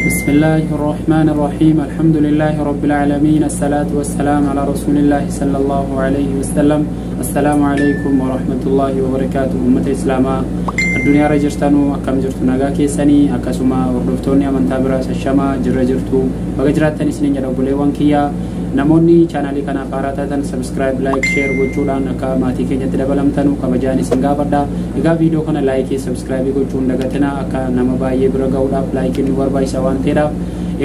بسم الله الرحمن الرحيم الحمد لله رب العالمين الصلاة والسلام على رسول الله صلى الله عليه وسلم السلام عليكم ورحمة الله وبركاته أمة الإسلام الدنيا رجرتنو أكم جرتو نجاكي سني أكسما وردفتوني أمن تابراس الشما جرجرتو بجراتني سنين جرب ليوان كيا نموني channel kana faratatan subscribe like share gochuudhaan akka maatii keenyatti dabalamtanu kabajaan isin gaafadha. Egaa video kana like subscribe gochuun dagatina akka nama baay'ee bira ga'uudhaaf like ni barbaachisa waan ta'eedhaaf.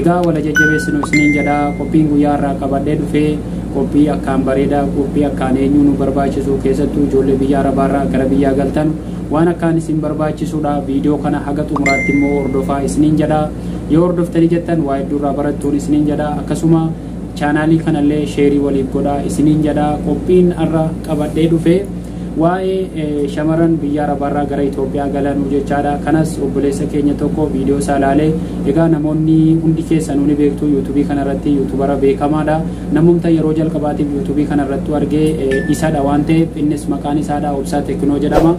Egaa wala jajjabeessinu isiniin jedha qophiin guyyaa irraa qabadhee dhufee qophii akkaan bareedaa qophii akkaan eenyu nu barbaachisu keessattuu ijoollee biyya arabaarraa gara biyyaa galtan waan akkaan isin barbaachisuudha. Video kana haga xumuraatti immoo hordofaa isiniin jedha. Yoo hordoftanii jettan waa hedduurraa barattuun isiniin jedha. Akkasuma channel kanallee share waliif godha isiniin jedha. Qophiin arra qabadhee dhufee waa'ee shamaran biyya arabaarraa gara Itoophiyaa galanuu jechaadha. Kanas obboleessa keenya tokko viidiyoo isaa ilaalee egaa namoonni hundi keessan ni beektu YouTube kanarratti YouTubera beekamaadha. Namumta yeroo jalqabaatiif YouTube kanarratti argee isadha waan ta'eef innis maqaan isaadha Obsaa Teknoo jedhama.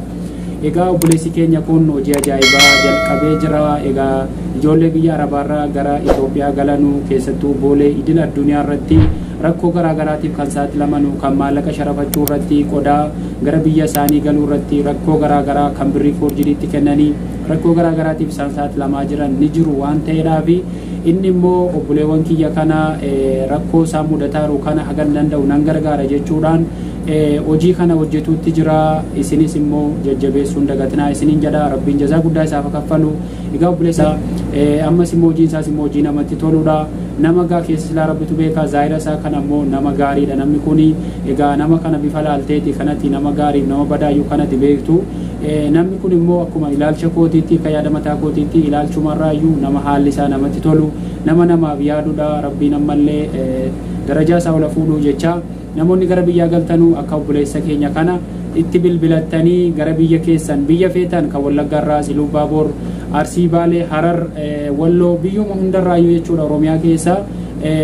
Egaa obboleessi keenya kun hojii ajaa'ibaa jalqabee jira. Egaa ijoollee biyya arabaarraa gara Itoophiyaa galanuu keessattuu boolee idil addunyaa irratti rakkoo garaagaraatiif kan saaxilamanu kan maallaqa sharafachuu irratti qodaa gara biyya isaanii galuu irratti rakkoo garaagaraa kan birrii foorjidiitti kennanii rakkoo garaagaraatiif isaan saaxilamaa jiran ni jiru waan ta'eedhaaf inni immoo obboleewwan kiyya kana rakkoo isaan mudataaru kana hagan danda'u nan gargaara jechuudhaan hojii kana hojjetuutti jira. Isinis immoo jajjabeessuun dagatinaa isiniin jedha. Rabbiin jazaa guddaa isaaf kaffalu. Egaa obboleessa ammas immoo hojiin isaas immoo hojii namatti toludha. Nama gaa keessa silaa rabbitu beekaa zaahira isaa kana immoo nama gaariidha namni kuni. Egaa nama kana bifa laalteeti kanatti nama gaarii nama badaayyuu kanatti beektu. Namni kun immoo akkuma ilaalcha kootiitti kan yaada mataa kootiitti ilaalchumarraayyuu nama haalli isaa namatti tolu nama namaaf yaadudha. Rabbiin ammallee darajaa isaa ola fuudhu jecha namoonni gara biyyaa galtanuu akka obboleessa keenya kana itti bilbilattanii gara biyya keessan biyya feetan kan Wallaggaarraa Iluu Baaboor Arsii Baalee Harar Walloo biyyuma hundarraayyuu jechuudha Oromiyaa keessa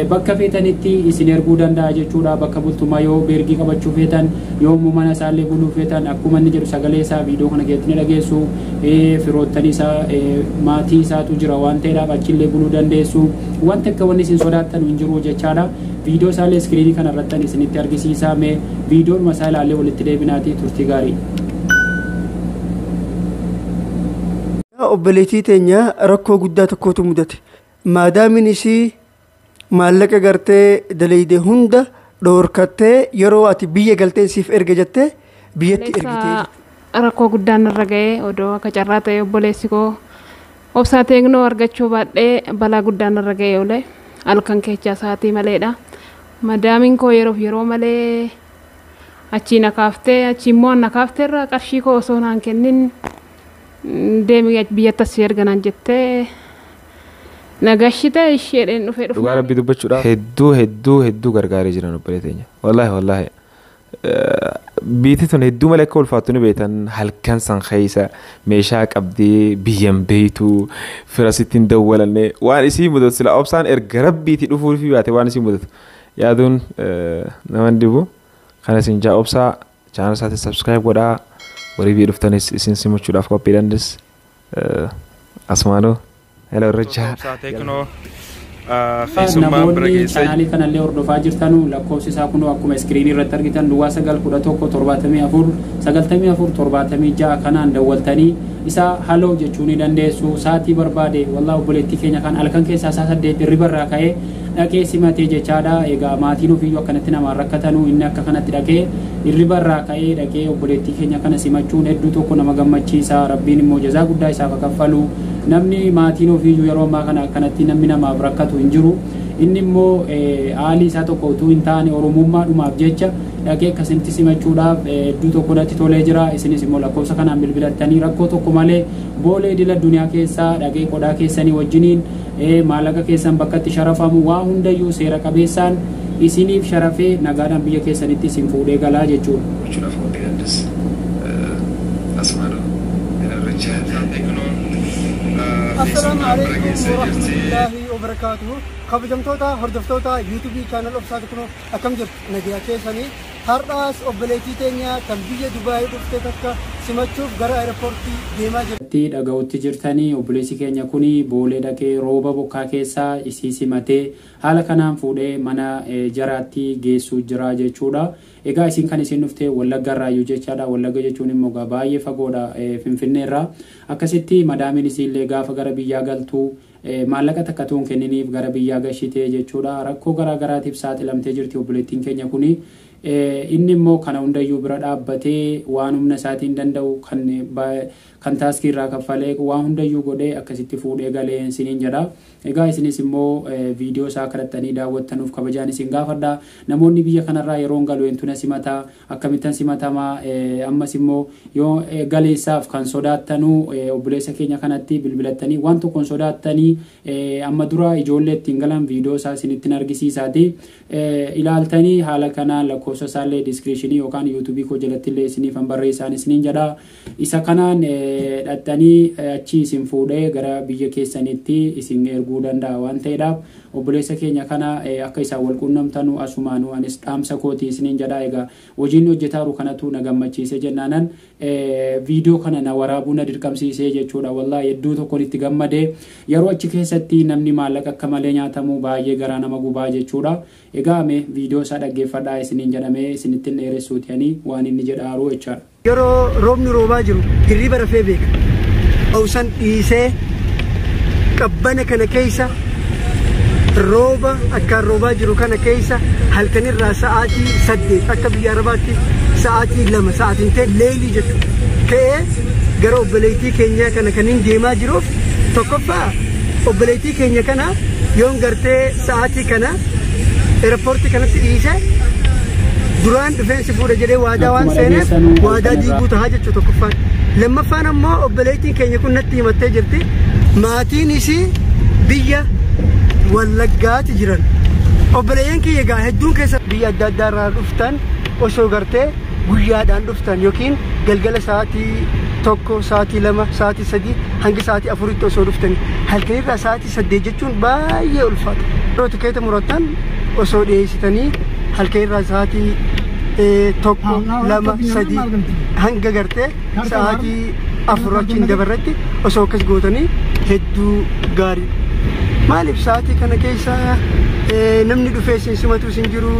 bakka feetanitti isin erguu danda'a jechuudha. Bakka bultumaa yoo beergii qabachuu feetan yoo mana isaallee buluu feetan akkuma inni jedhu sagalee isaa viidiyoo kana keessatti ni dhageessu. Firoottanii isaa maatii isaatu jira waan ta'eedhaaf achillee buluu dandeessu. Wanta akka wanni isin sodaattan hin jiru jechaadha. Viidiyoo isaallee iskiriinii kana irratti isinitti argisiisaa mee viidiyoon masaa ilaallee walitti deebinaatii turtii gaarii. Obboleettii teenya rakkoo guddaa tokkotu mudate. Maadaamin isii maallaqa gartee daleeyde hunda dhoorkattee yeroo ati biyya galtee siif erga jettee biyyatti ergitee rakkoo guddaan irra ga'ee odoo akka carraa ta'e obboleessi koo Obsaa Teknoo argachuu baadhee balaa guddaan irra ga'ee oole halkan keechaa sa'aatii maleedha. Madaamin koo yeroo malee achii na kaaftee achii immoo na kaafteerra qarshii koo osoo naan kennin deemi biyyatti asii erganaan jettee nagashite isheedhaan dhufee dhufu. Dhugaa rabbii dubbachuudhaaf hedduu gargaaree jiran obboleettii teenya. Wallaahi biitii tun hedduu malee akka ulfaattu ni beektan halkan san keessa meeshaa qabdee biyyan beeytu firasittiin dawwalanne waan isii mudatu sila Obsaan erga rabbiitii dhufuu fi baate waan isii mudatu yaaduun naman dibu kana isin jaa Obsaa channel isaatti subscribe godhaa warii bii dhuftanis isin simachuudhaaf qophii dandees asmaanoo hello irrachaa Obsaa Teknoo namoonni channel kanallee hordofaa jirtanu lakkoofsi isaa kun akkuma iskiriinii irratti argitan duwwaa 911749476 kanaan dawwaltanii isa haloo jechuu ni dandeessu. Saatii barbaade wallahi obboleettii keenya kan halkan keessaa isaa 8 hirribarraa ka'ee dhaqee simatee jechaadha. Egaa maatiin ofiiyyuu akkanatti namaan rakkatanu inni akka kanatti dhaqee hirribarraa ka'ee dhaqee obboleettii keenya kana simachuun hedduu tokko nama gammachiisa. Rabbiin immoo jazaa guddaa isaaf kaffalu. Namni maatiin ofiiyyuu yeroo ammaa kana kanatti namni namaaf rakkatu hin jiru. Inni immoo haalli isaa tokko utuu hin taane oromummaadhumaaf jecha dhaqee akkasitti simachuudhaaf hedduu tokko natti tolee jira. Isinis immoo lakkoofsa kanaan bilbilattanii rakkoo tokko malee boolee idil addunyaa keessaa dhaqee qodaa keessanii wajjiniin maallaqa keessan bakka itti sharafamu waa hundayyuu seera qabeessaan isiniif sharafee nagaadhaan biyya keessanitti isin fuudhee galaa jechuudha. السلام عليكم ورحمة الله وبركاته. خبجمتوتا هردفتوتا يوتيوب channel Obsaa Teknoo أكم جرت نجيا كيساني Har'aas obboleettii teenya kan biyya Dubaayii dhufte takka simachuuf gara aeropoortii deemaa jirti. Dhaga'utti jirtanii obboleessi keenya kuni boolee dhaqee rooba bokkaa keessaa isii simatee haala kanaan fuudhee mana jaraatti geessuu jira jechuudha. Egaa isin kan isin dhuftee Wallagga irraayyuu jechaadha. Wallagga jechuun immoo baay'ee fagoodha Finfinnee irraa. Akkasitti madaamiin isiillee gaafa gara biyyaa galtuu maallaqa takka tuun kenniniif gara biyyaa gashitee jechuudha. Rakkoo garaa garaatiif saaxilamtee jirti obboleettiin keenya kuni. Inni immoo kana hundayyuu bira dhaabbatee waan humna isaatiin danda'u kan taaskii irraa kaffalee waan hundayyuu godhee akkasitti fuudhee galee isiniin jedha. Egaa isinis immoo viidiyoo isaa kadhattanii daawwattanuuf kabajaan isin gaafadha. Namoonni biyya kanarraa yeroon galu entuna simataa akkamittan simatamaa ammas immoo yoo galeessaaf kan sodaattanuu obboleessa keenya kanatti bilbilattanii waan tokkoon sodaattanii amma dura ijoollee ittiin galan viidiyoo isaa isinittiin argisiisaati. Ilaaltanii haala kanaan lakkoofsa isaallee diskiripshinii yookaan yuutuubii koo jalatti illee isiniif barreessaan isiniin jedha. Isa kanaan dhattanii achi isin fuudhee gara biyya keessanitti isin erguu danda'a waan ta'eedhaaf obboleessa keenya kana akka isaan wal quunnamtanu asumaanuu anis dhaamsa kooti isiniin jedha. Egaa hojiin hojjetaaru kanatu na gammachiise jennaanan viidiyoo kana na waraabuu na dirqamsiisee jechuudha. Wallaahi hedduu tokkoon itti gammadee yeroo achi keessatti namni maallaqa akka malee nyaatamu baay'ee garaa nama gubaa jechuudha. Egaa mee viidiyoo isaa dhaggeeffadhaa isiniin jedhamee isinittiin dheeressuutiyanii waan inni jedhaaru jechaadha. Yeroo roobni roobaa jiru hirriba rafee beeka. Hawsan dhiisee qabbana kana keessa rooba akkaan roobaa jiru kana keessa halkanirraa sa'aatii 8 akka biyya Arabaatti sa'aatii 2 sa'aatiin ta'e leelii jechuudha. Ka'ee gara obboleettii keenya kana kaniin deemaa jiruuf tokkoffaa obboleettii keenya kana yoon gartee sa'aatii kana aeropoortii kanatti dhiisee duraan dhufeensi fuudha jedhee waadaa waan seeneef waadaa diiguu tahaa jechuu tokkoffaan. Lammaffaan ammoo obboleettiin keenya kun natti himattee jirti maatiin isii biyya Wallaggaatti jiran. Obboleeyyan kiyya egaa hedduun keessa biyya adda addaa irraa dhuftan osoo gartee guyyaadhaan dhuftan yookiin galgala sa'aatii 1 sa'aatii 2 sa'aatii 3 hanga sa'aatii 4tti osoo dhuftani halkanirraa sa'aatii 8 jechuun baay'ee ulfaata. Yeroo tikeeta murattan osoo dhiyeessitanii halkanirraa sa'aatii 1 2 3 hanga gartee sa'aatii 4 achiin dabarratti osoo akkas gootanii hedduu gaarii. Maaliif sa'aatii kana keessa namni dhufee isin simatu isin jiru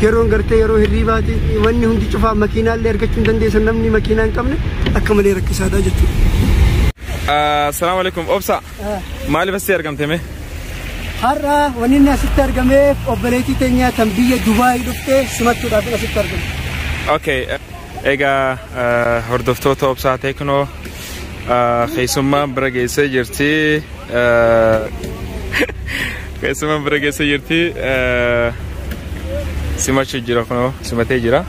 yeroon gartee yeroo hirribaati wanni hundi cufaa makiinaallee argachuu hin dandeessan namni makiinaa hin qabne akka malee rakkisaadha jechuudha. Assalaamu alaikum obsa. Maaliif asitti argamteme? Har'a wanni inni asitti argameef obboleettii teenya kan biyya Dubaayii dhuftee simachuudhaaf asitti argame. Okay. Egaa hordoftoota obsaa Teknoo keessummaan bira geessee jirti. Keessummaan bira geessee jirti. Simachuu jira kunoo simatee jira.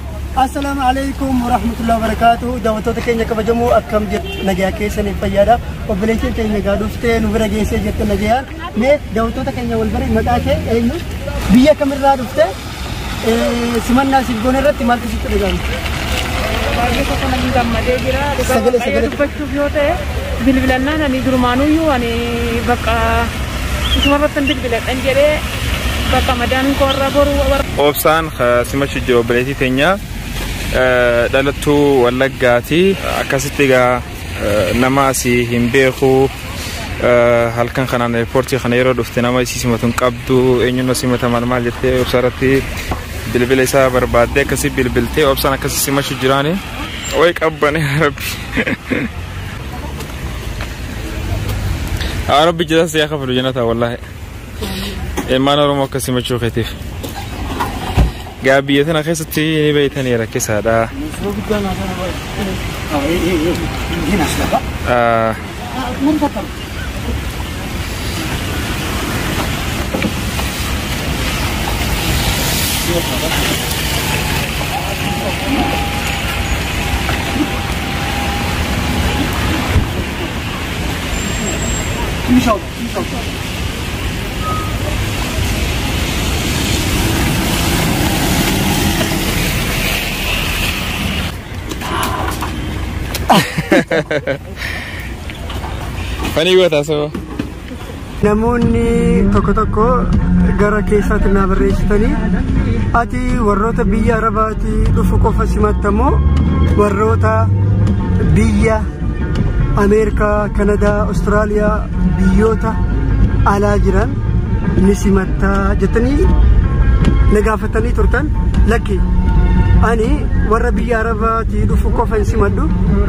Assalaamu alaikum warahmatullahi wabarakatuh. Daawwattoota keenya kabajamoo akkam jirtu nagaa keessaniif fayyaadha. Obboleettiin teenya egaa dhuftee nu bira geessee jirtu nagayaan. Mee daawwattoota keenya wal bari maqaa kee eenyu? Biyya kamirraa dhuftee? Simannaa siif goone irratti maaltu sitti dhagahame? Baay'ee tokko namni gammadee jira. Sagalee dubbachuuf yoo ta'e bilbilannaan ani durumaanuyyuu ani bakka isumarratti bilbiladhan jedhee bakka madaan koorra boru. Obsaan simachuu jira obboleettii teenya dhalattuu Wallaggaati. Akkasitti egaa nama asii hin beeku halkan kanaan airpoortii kana yeroo dhufte nama isii simatu hin qabdu eenyuun simata maal jettee obsaarratti bilbila isaa barbaaddee akkasii bilbiltee obsaan akkasii simachuu jiraani. Way qabbane rabbi. Rabbi jiraas yaa kafalu jannata wallahi. Ilmaan Oromoo akkasii simachuu keetiif. Gaa biyya tana keessatti ni beeytanii rakkisaadha. Funny what I saw. namoonni tokko tokko gara keessaatti na barreessitanii ati warroota biyya arabaati dhufu qofa simattamoo warroota biyya Ameerikaa, Kanadaa, Austraaliyaa biyyoota alaa jiran ni simattaa jettanii na gaafatanii turtan. Lakki ani warra biyya arabaati dhufu qofa hin simadhu.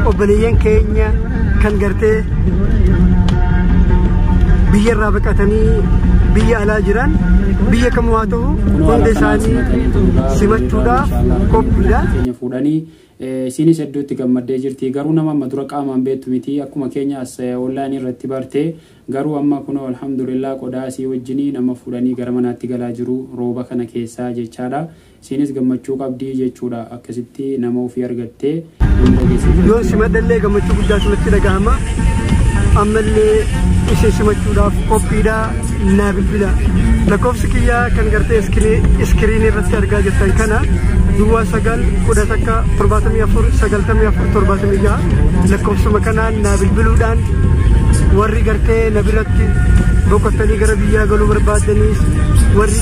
Obboleeyyan keenya kan gartee biyya irraa baqatanii biyya alaa jiran biyya kamuu haa ta'u hundi isaanii simachuudhaaf qophiidha. Isinis hedduutti gammaddee jirti. Garuu nama amma dura qaamaan beektu miti. Akkuma keenyaas onlaayinii irratti bartee garuu amma kunoo alhamdulillah qodaa asii wajjinii nama fuudhanii gara manaatti galaa jiru rooba kana keessaa jechaadha. Isinis gammachuu qabdii jechuudha. Akkasitti nama ofii argattee yoo simadhallee gammachuu guddaa simatti dhagahama. Ammallee ishee simachuudhaaf qophiidha. Naa bilbila lakkoofsi kiyyaa kan gartee iskiriinii irratti argaa jirtan kana duwwaa 9-11-74-94-76 lakkoofsuma kanaan naa bilbiluudhaan warri gartee na biratti boqottanii gara biyyaa galuu barbaadaniis warri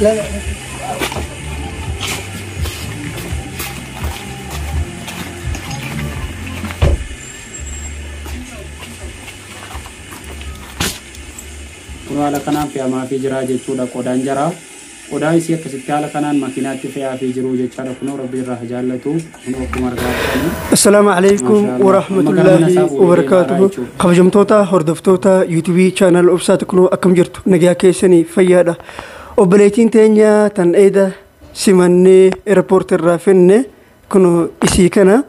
لا لا Haala kanaan fe'amaa fi jira jechuudha. Qodaan jara qodaa isii akkasitti haala kanaan makiinaatti fe'aa fi jiru jechaadha. Kunoo rabbi irraa jaallatu kunoo akkuma argaa jirtanii. Assalaamu alaykum wa rahmatullahi wa barakatuhu. Kabajamtoota hordoftoota yuutuubii chaanal Obsaat kunoo akkam jirtu nagaa keessanii fayyaadha. Obboleettiin teenya tan eeda simannee eerpoortii irraa fenne kunoo isii kana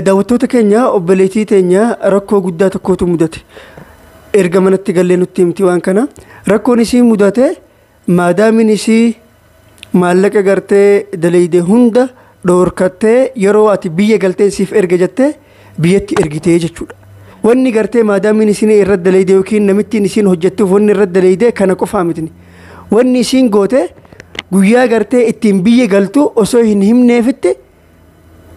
daawwattoota keenya obboleettii teenya rakkoo guddaa tokkotu mudate. Erga manatti gallee nutti himti waan kana rakkoon isii mudate maadaamin isii maallaqa gartee daleeyde hunda dhoorkattee yeroo ati biyya galteen siif erga jettee biyyatti ergitee jechuudha. Wanni gartee maadaamin isiin irra daleeyde yookiin namittiin isiin hojjettuuf wanni irra daleeyde kana qofaa mitini. Wanni isiin goote guyyaa gartee ittiin biyya galtu osoo hin himneefitti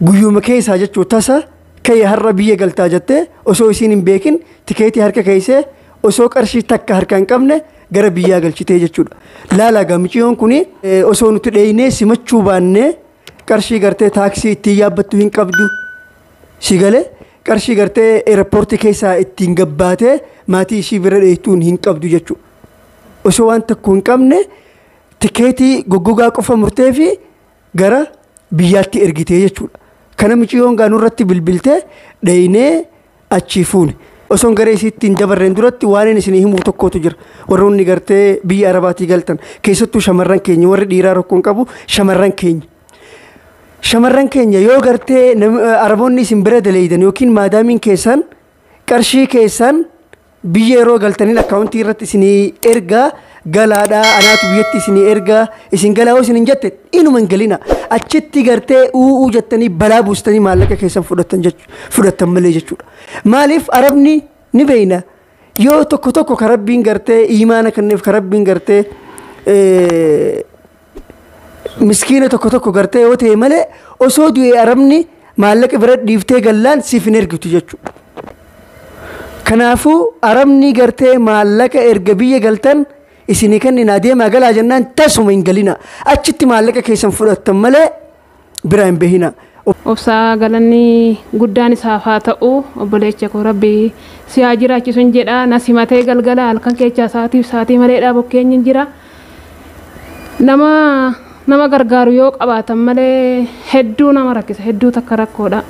guyyuma keessaa jechuu tasa kaya har'a biyya galtaa jettee osoo isiin hin beekin tikeetii harka keessee osoo qarshii takka harka hin qabne gara biyyaa galchitee jechuudha. Laala gamchiyoon kuni osoo nuti dheeynee simachuu baannee qarshii gartee taaksii ittiin yaabbattu hin qabdu si galee qarshii gartee eerpoortii keessaa ittiin gabbaatee maatii ishii bira dheeytuun hin qabdu jechuudha. Osoo waan tokko hin qabne tikeetii goggogaa qofa murtee fi gara biyyaatti ergitee jechuudha. Kana michiyoon gaanuu irratti bilbiltee dheeynee achi fuune. Osoon garee isiittiin dabarreen duratti waan isinii himuu tokkotu jira. Warroonni gartee biyya arabaatii galtan keessattuu shamarran keenya warri dhiiraa rakkoon qabu shamarran keenya. Shamarran keenya yoo gartee araboonni isin bira daleeydan yookiin maadaamiin keessan qarshii keessan biyya yeroo galtaniin akkaawuntii irratti isinii ergaa galaadhaa anaatu biyyatti isinii ergaa isin galaa isin hin jette inuma hin galina achitti gartee uu jettanii balaa buustanii maallaqa keessan fudhattan malee jechuudha. Maaliif arabni ni beeyna yoo tokko tokko karabbiin gartee iimaana kanneef karabbiin gartee miskiina tokko tokko gartee yoo ta'e malee osoo du'ee arabni maallaqa bira dhiiftee gallaan siif hin ergitu jechuudha. Kanaafuu arabni gartee maallaqa erga biyya galtan isinii kanneen adeemaa galaa jennaan tasuma hin galina achitti maallaqa keessan fudhattan malee biraa hin behina. Obsaa galanni guddaan isaaf haa ta'u obboleecha koo rabbi si haa jiraachisu hin jedha na simatee galgala halkan keechaa saatii maleedhaa bokkeenyi hin jira. Nama gargaaru yoo qabaatan malee hedduu nama rakkisa hedduu takka rakkoodha.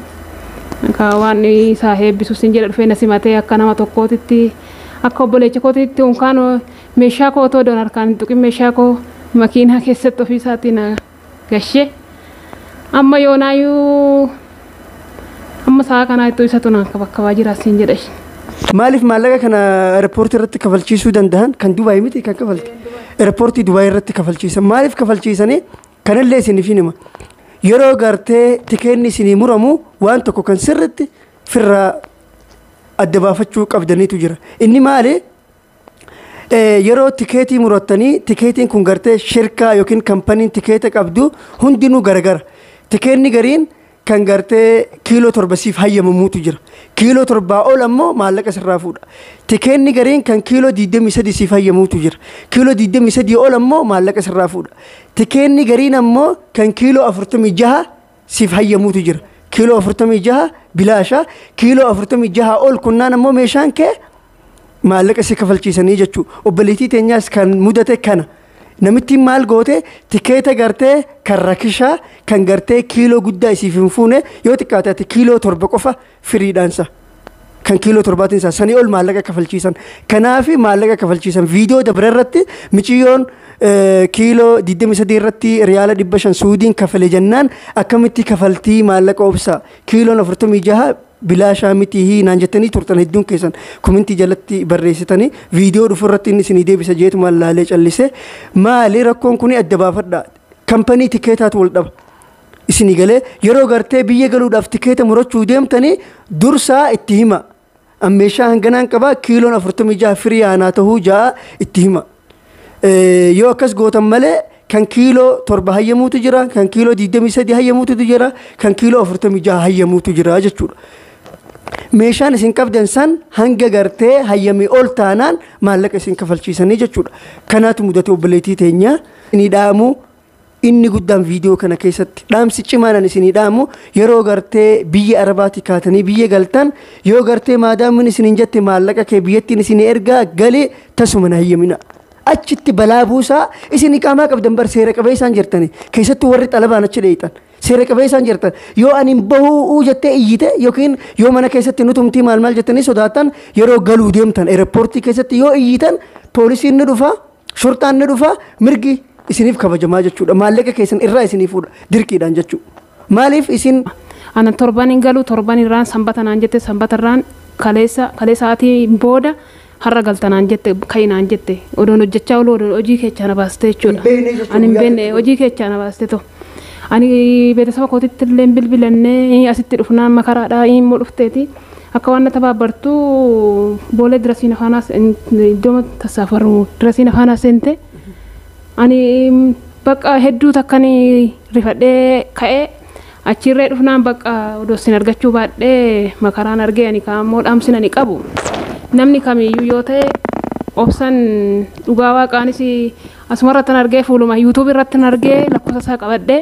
Waan isaa heebbisus hin jedha dhufee na simatee akka nama tokkootitti akka obboleecha kootitti unkaan meeshaa koo otoo doon harkaan hin tuqin meeshaa koo makiinaa keessatti ofii isaatii na gashee amma yoonaayyuu amma sa'a kanaa ittoo isatu naan kabakkabaa jiraas hin jedha. Maaliif maallaqa kana eerpoortii irratti kafalchiisuu danda'an kan Dubaay miti kan kafalte Airportii Dubaay irratti kafalchiisan. Maaliif kafalchiisanii? Kanallee isiniif hima. Yeroo gartee tikeenni isinii muramu waan tokko kan sirriitti firraa adda baafachuu qabdaniitu jira. Inni maali? Yeroo tikeetii murattanii tikeetiin kun gartee shirkaa yookiin kampaniin tikeeta qabdu hundinuu garagara. Tikeenni gariin kan gartee kiiloo 7 siif hayyamamuutu jira. Kiiloo 7 ol ammoo maallaqa sirraa fuudha. Tikeenni gariin kan kiiloo 23 siif hayyamuutu jira. Kiiloo 23 ol ammoo maallaqa sirraa fuudha. Tikeenni gariin ammoo kan kiiloo 46 siif hayyamuutu jira. Kiiloo 46 bilaasha. Kiiloo 46 ol kunnaan ammoo meeshaan kee maallaqa si kafalchiisanii jechuudha. Obboleettii teenyaas kan mudate kana. Namitti maal goote tikeeta gartee kan rakishaa kan gartee kiiloo guddaa isiif hin fuune yoo xiqqaate kiiloo 7 qofa firiidhaansa. Kan kiiloo 7 sanii ol maallaqa kafalchiisan. Kanaaf maallaqa kafalchiisan viidiyoo dabre irratti miciyyoon kiiloo 23 irratti riyaala 500 Suudiin kafale jennaan akkamitti kafaltii maallaqa obsa kiiloon 46 bilaashaa mitii naan jettanii turtan hedduun keessan komentii jalatti barreessitanii viidiyoo dhufu irratti inni isinii deebisa jeetuma laalee callise maali rakkoon kun adda baafadha kampanii tikeetaatu wal dhaba isinii galee yeroo gartee biyya galuudhaaf tikeeta murachuu deemtanii dursaa itti hima ammeeshaa hanganaan qabaa kiiloon 46 firii aanaa tahuu ja'a itti hima yoo akkas gootan malee kan kiiloo 7 hayyamuutu jira kan kiiloo 23 hayyamuutu jira kan kiiloo 46 hayyamuutu jira jechuudha. Meeshaan isin qabdan san hanga gartee hayyamii ol taanaan maallaqa isin kafalchiisanii jechuudha. Kanaatu mudate obboleettii teenya inni dhaamu inni guddaan viidiyoo kana keessatti dhaamsi cimaan isinii dhaamu yeroo gartee biyya Arabaatti kaatanii biyya galtan yoo gartee maadaamin isin jette maallaqa kee biyyattiin isin ergaa galee tasuma hayyamina. Achitti balaa buusaa isin iqaamaa qabdan bar seera qabeessaan jirtani keessattuu warri xalabaan achi dheeytan seera qabeessaan jirtan yoo ani bahuu jettee iyyite yookiin yoo mana keessatti nutumtii maal jettanii sodaatan yeroo galuu deemtan airportii keessatti yoo iyyitan poolisiin ni dhufa shurtaan ni dhufa mirgi isiniif kabajamaa jechuudha maallaqa keessan irraa isiniif fuudha dirqiidhaan jechuudha maaliif isin ana torban hin galu torban irraan sanbata naan jette sanbata irraan kaleessaatii booda har'a galtanaan jette kayinaan jette odoon hojjechaa oolu odoon hojii keechaa na baaste jechuudha. Ani hin beekne hojii keechaa na baaste to. Ani beeksisa kootitti illee bilbilannee asitti dhufnaan makaraadhaa immoo dhufteeti. Akka waan na tabaabbartu boolee dirasiin afaanaas iddoo tasaafaru dirasiin afaanaas seente. Ani bakka hedduu takkanii rifadhee ka'ee achirree dhufnaan bakka odoo sin argachuu baadhee makaraan argee ani kaammoo dhaamsin ani qabu. Namni kamiyyuu yoo ta'e obsan dhugaa waaqaanis asumarratti argee fuuluma YouTube irratti argee lakkoofsa isaa qabadhee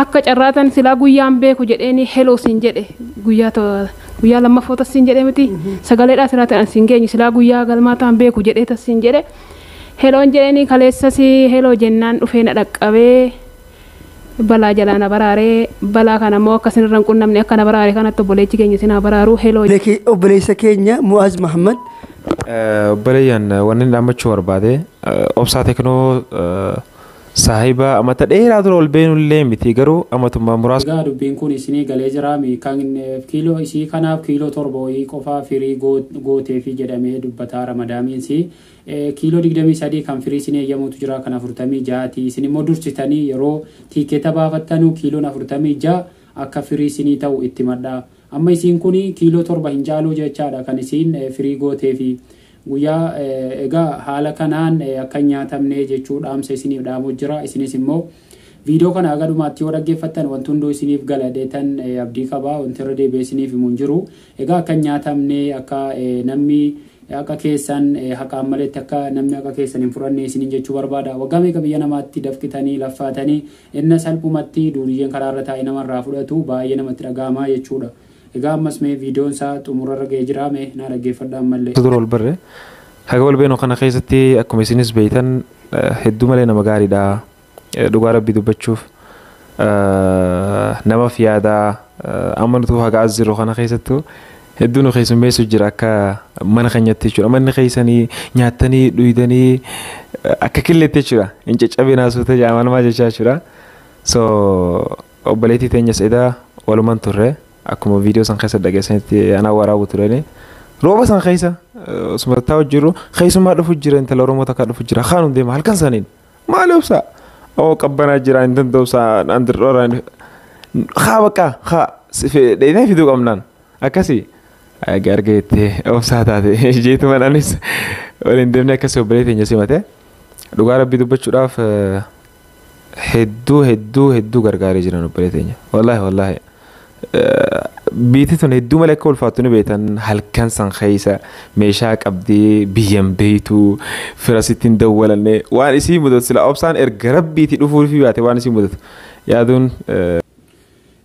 akka carraatan silaa guyyaan beeku jedheeni hello siin jedhe guyyaa lammaffootas siin jedhe miti sagaleedhaa silaa ta'an siin geenye silaa guyyaa galmaataan beeku jedhee tas siin jedhe helloon jedheeni kaleessas hello jennaan dhufee na dhaqqabee balaa jalaa na baraaree balaa kana immoo akkasin irraan qunnamne akka na baraare kanatti obboleechi keenya sinaa baraaru hello obboleessa keenya Mu'aaz Mahammad obboleeyyan wanni dhaammachuu barbaade obsaa teknoo saahiba amata dheeraa dura ol beenullee miti garuu amatummaa muraasa. Egaa dubbiin kun isinii galee jira kan kiiloo isii kanaaf kiiloo 7 qofaa firii gooteefi jedhamee dubbataa ramadaamiinsi kiiloo 23 kan firii isin eeyyamuutu jira kan 46 isin immoo dursitanii yeroo tiikeeta baafattanu kiiloon 46 akka firii isinii ta'u itti madda amma isin kun kiiloo 7 hin caaluu jechaadha kan isin firii gooteefi guyyaa egaa haala kanaan akka nyaatamne jechuudha dhaamsa isiniif dhaamu jira isinis immoo viidiyoo kana aga dhumaatti yoo dhaggeeffattan wanti hunduu isiniif galadeetan abdii qabaa wanti irra deebi'ee isiniif himuun jiru egaa akka nyaatamne akka namni akka keessan haqaan maletti akka namni akka keessan hin furanne isiniin jechuu barbaada waggaa meeqa biyya namaatti dafqitanii laffaatanii inna salphumatti duuriyyeen karaarra taa'ee namarraa fudhatu baay'ee namatti dhaga'amaa jechuudha. Egaa ammas mee viidiyoon isaa xumurarra ga'ee jira mee na dhaggeeffadhaa ammallee. Dura ol barre haga ol beenuu kana keessatti akkuma isinis beektan hedduu malee nama gaariidha dhugaa rabbii dubbachuuf namaaf yaadaa amma nutu haga as jiru kana keessattuu hedduu nu keessummeessu jira akka mana keenyatti jechuudha manni keessanii nyaattanii dhuydanii akka killeetti jechuudha hin caccabinaa suuta jaamanumaa jechaa jechuudha so obboleettii teenyas edaa walumaan turre akkuma viidiyoo san keessa dhageessanitti anaa waraabu turani Rooba san keessa osuma taa'u jiru keessumaa dhufu jira intala Oromoo takka dhufu jira kaanum deema halkan saniin maali obsa oo qabbanaa jira hin danda'u sa'aan andirrooraan haa bakka haa dheedhee fiduu qabnaan akkasii argeettee obsaa taate jeetu manaanis waliin deemnee akkasii obbolee teenya simate dhugaa rabbii dubbachuudhaaf hedduu gargaaree jiran obbolee teenya wallaahi biitii tun hedduu malee akka ulfaattu ni beektan halkan san keessa meeshaa qabdee biyyan beeytu fira sittiin dawwalanne waan isii mudatu sila obsaan erga rabbiitii dhufuuf baate waan isii mudatu yaaduun.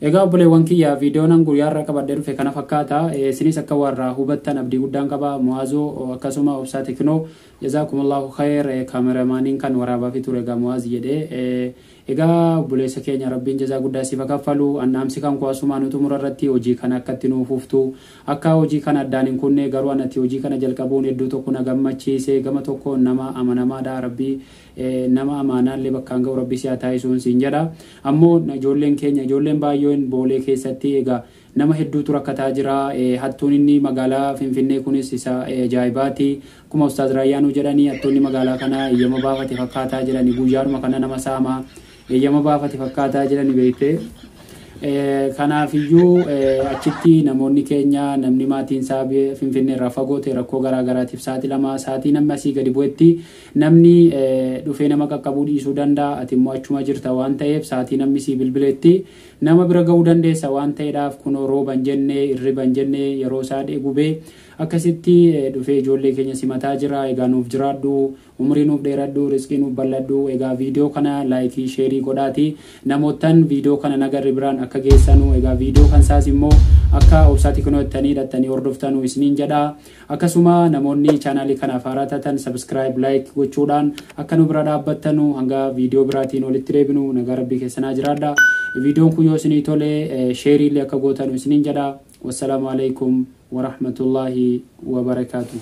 Egaa obboleewwan kiyyaa viidiyoon guyyaarra qabadhee dhufe kana fakkaata isinis akka warra hubattan abdii guddaan qaba Mu'aazoo akkasuma obsaa Teknoo jazaakumullahu khayr kaameraamaaniin kan waraabaa fi ture egaa Mu'aaz jedhee egaa obboleessa keenya rabbiin jazaa guddaa siif kaffalu annaamsi kan kuwaasumaan utumura irratti hojii kana akkatti nuuf uftu akka hojii kana addaan hin kunne garuu anatti hojii kana jalqabuun hedduu tokko na gammachiise gama tokko nama amanamaadha rabbii nama amaanaallee bakkaan ga'u rabbi siyaa taasisuun siin jedha ammoo ijoolleen keenya ijoolleen baay'een boolee keessatti egaa nama hedduutu rakkataa jira hattuun inni magaalaa Finfinnee kunis isa ajaa'ibaati kuma ustaaz Raayyaanuu jedhanii hattuun magaalaa kana eeyyama baafate fakkaataa jiranii guyyaadhuma kana nama saamaa eeyyama baafate fakkaataa jiranii beekte kanaafiyyuu achitti namoonni keenya namni maatiin isaa Finfinnee irraa fagoote rakkoo garaagaraatiif saatii namni asii gadi bu'etti namni dhufee nama qaqqabuu dhiisuu danda'a ati immoo achuma jirta waan ta'eef saatii namni sii bilbiletti nama bira ga'uu dandeessa waan ta'eedhaaf kunoo rooban jennee irriban jennee yeroo isaa gubee akkasitti dhufee ijoollee keenya simataa jira egaa nuuf jiraadhu umrii nuuf dheeradhu riskii nuuf bal'adhu egaa viidiyoo kana laayikii sheerii godhaati namootaan viidiyoo kana nagarri biraan akka geessanu egaa viidiyoo kan saas immoo akka obsaa Teknoo ittanii hidhattanii hordoftanu isiniin jedha akkasuma namoonni chaanaalii kanaaf haaraa taatan subscribe like gochuudhaan akka nu bira dhaabbattanu hanga viidiyoo biraatiin walitti deebinu nagaa rabbii keessanaa jiraadha viidiyoon kun yoo isinii tole sheerii illee akka gootanu isiniin jedha wassalaamu alaikum ورحمة الله وبركاته.